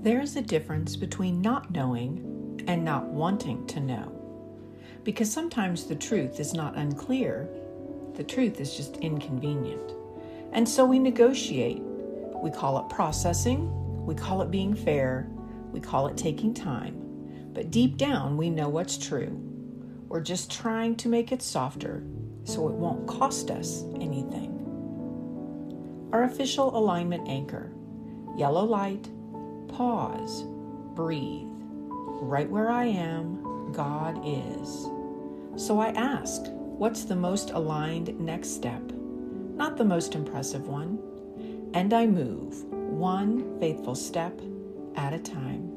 There is a difference between not knowing and not wanting to know. Because sometimes the truth is not unclear, the truth is just inconvenient. And so we negotiate. We call it processing, we call it being fair, we call it taking time. But deep down, we know what's true. We're just trying to make it softer so it won't cost us anything. Our official alignment anchor: yellow light, pause, breathe. Right where I am, God is. So I ask, what's the most aligned next step? Not the most impressive one. And I move, one faithful step at a time.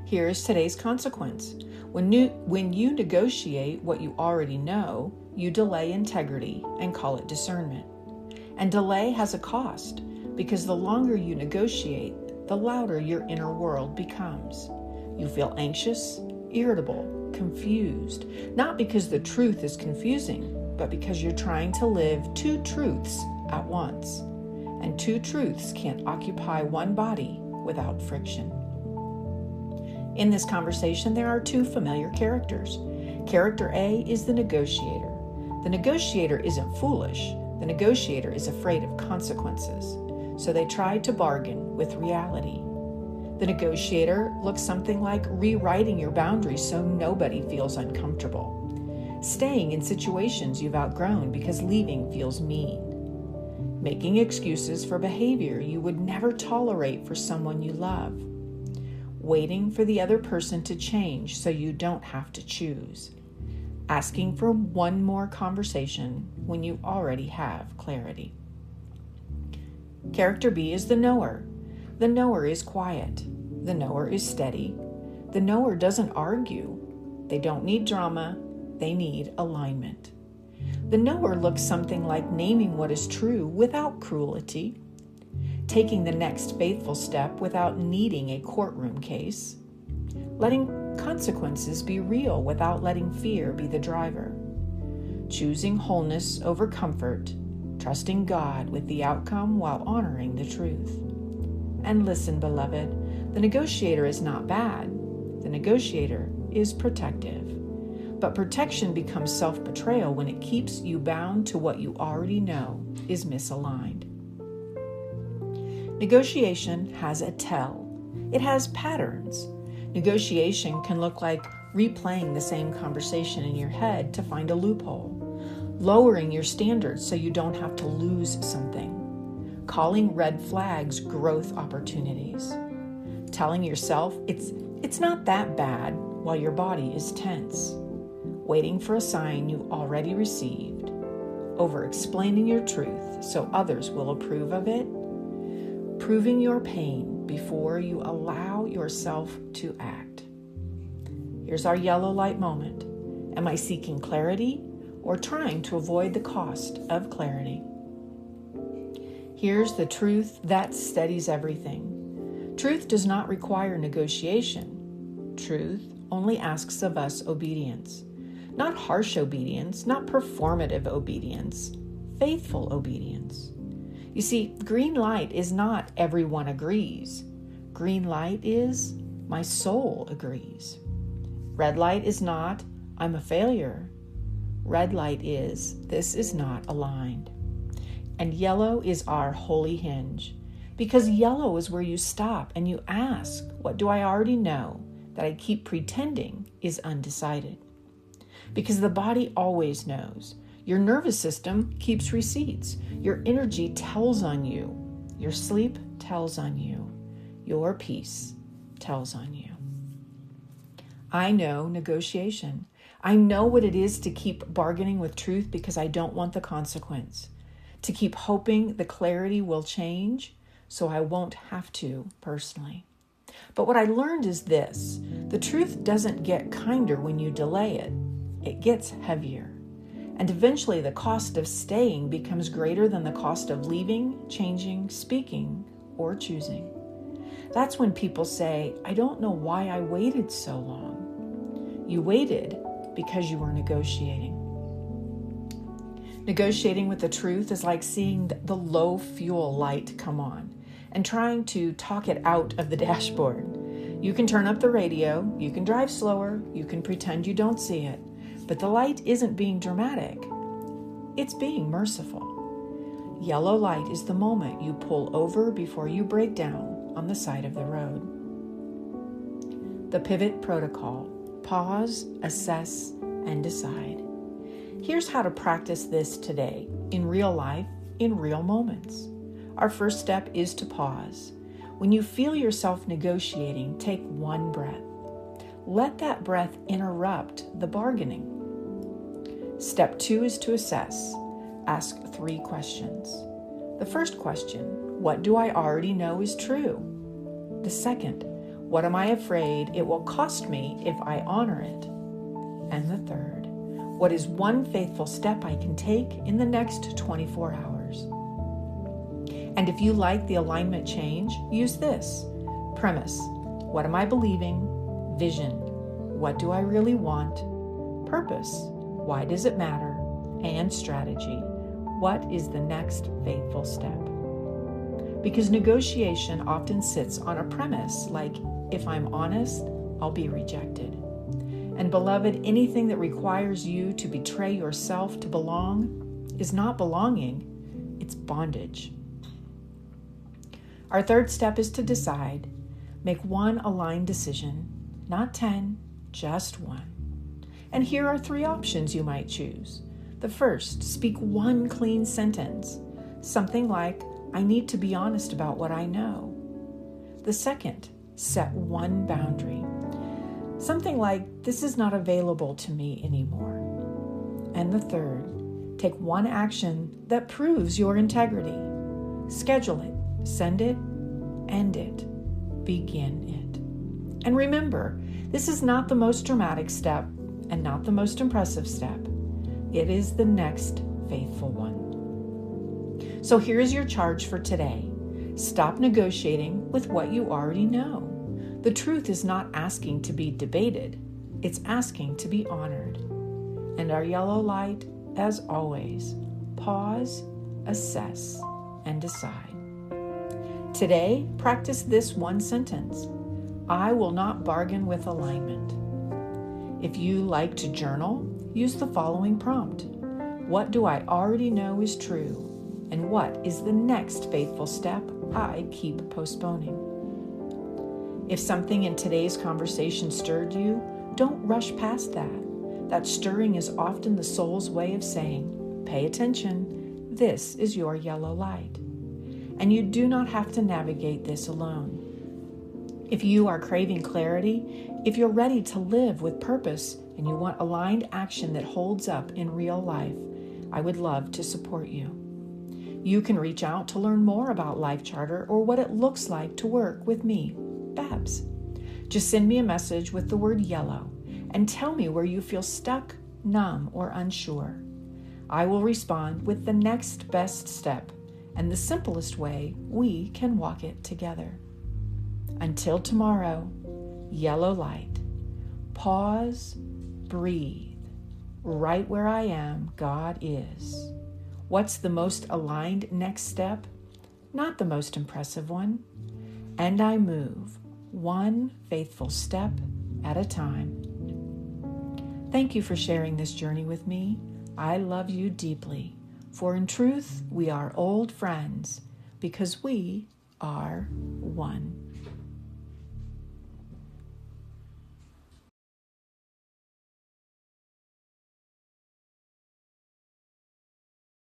Here's today's consequence. When you negotiate what you already know, you delay integrity and call it discernment. And delay has a cost, because the longer you negotiate, the louder your inner world becomes. You feel anxious, irritable, confused, not because the truth is confusing, but because you're trying to live two truths at once. And two truths can't occupy one body without friction. In this conversation, there are two familiar characters. Character A is the negotiator. The negotiator isn't foolish. The negotiator is afraid of consequences. So they try to bargain with reality. The negotiator looks something like rewriting your boundaries so nobody feels uncomfortable. Staying in situations you've outgrown because leaving feels mean. Making excuses for behavior you would never tolerate for someone you love. Waiting for the other person to change so you don't have to choose. Asking for one more conversation when you already have clarity. Character B is the knower. The knower is quiet. The knower is steady. The knower doesn't argue. They don't need drama. They need alignment. The knower looks something like naming what is true without cruelty, taking the next faithful step without needing a courtroom case, letting consequences be real without letting fear be the driver, choosing wholeness over comfort, trusting God with the outcome while honoring the truth. And listen, beloved, the negotiator is not bad. The negotiator is protective. But protection becomes self-betrayal when it keeps you bound to what you already know is misaligned. Negotiation has a tell. It has patterns. Negotiation can look like replaying the same conversation in your head to find a loophole, lowering your standards so you don't have to lose something, calling red flags growth opportunities, telling yourself it's not that bad while your body is tense, waiting for a sign you already received, over-explaining your truth so others will approve of it, proving your pain before you allow yourself to act. Here's our yellow light moment. Am I seeking clarity or trying to avoid the cost of clarity? Here's the truth that steadies everything. Truth does not require negotiation. Truth only asks of us obedience. Not harsh obedience, not performative obedience, faithful obedience. You see, green light is not everyone agrees. Green light is my soul agrees. Red light is not I'm a failure. Red light is this is not aligned. And yellow is our holy hinge, because yellow is where you stop and you ask, what do I already know that I keep pretending is undecided? Because the body always knows. Your nervous system keeps receipts. Your energy tells on you. Your sleep tells on you. Your peace tells on you. I know negotiation. I know what it is to keep bargaining with truth because I don't want the consequence. To keep hoping the clarity will change so I won't have to personally. But what I learned is this: the truth doesn't get kinder when you delay it. It gets heavier. And eventually the cost of staying becomes greater than the cost of leaving, changing, speaking, or choosing. That's when people say, I don't know why I waited so long. You waited because you were negotiating. Negotiating with the truth is like seeing the low fuel light come on. and trying to talk it out of the dashboard. You can turn up the radio, you can drive slower, you can pretend you don't see it, but the light isn't being dramatic. It's being merciful. Yellow light is the moment you pull over before you break down on the side of the road. The pivot protocol: pause, assess, and decide. Here's how to practice this today, in real life, in real moments. Our first step is to pause. When you feel yourself negotiating, take one breath. Let that breath interrupt the bargaining. Step 2 is to assess. Ask 3 questions. The first question: what do I already know is true? The second: what am I afraid it will cost me if I honor it? And the third: what is one faithful step I can take in the next 24 hours? And if you like the alignment change, use this. Premise: what am I believing? Vision: what do I really want? Purpose: why does it matter? And strategy: what is the next faithful step? Because negotiation often sits on a premise like, if I'm honest, I'll be rejected. And beloved, anything that requires you to betray yourself to belong is not belonging, it's bondage. Our third step is to decide. Make one aligned decision, not 10, just one. And here are 3 options you might choose. The first: speak one clean sentence, something like, I need to be honest about what I know. The second: set one boundary, something like, this is not available to me anymore. And the third: take one action that proves your integrity. Schedule it, send it, end it, begin it. And remember, this is not the most dramatic step and not the most impressive step. It is the next faithful one. So here's your charge for today. Stop negotiating with what you already know. The truth is not asking to be debated. It's asking to be honored. And our yellow light, as always, pause, assess, and decide. Today, practice this one sentence. I will not bargain with alignment. If you like to journal, use the following prompt. What do I already know is true? And what is the next faithful step I keep postponing? If something in today's conversation stirred you, don't rush past that. That stirring is often the soul's way of saying, pay attention, this is your yellow light. And you do not have to navigate this alone. If you are craving clarity, if you're ready to live with purpose, and you want aligned action that holds up in real life, I would love to support you. You can reach out to learn more about Life Charter or what it looks like to work with me, Babs. Just send me a message with the word yellow and tell me where you feel stuck, numb, or unsure. I will respond with the next best step and the simplest way we can walk it together. Until tomorrow, yellow light. Pause, breathe. Right where I am, God is. What's the most aligned next step? Not the most impressive one. And I move, one faithful step at a time. Thank you for sharing this journey with me. I love you deeply, for in truth, we are old friends because we are one.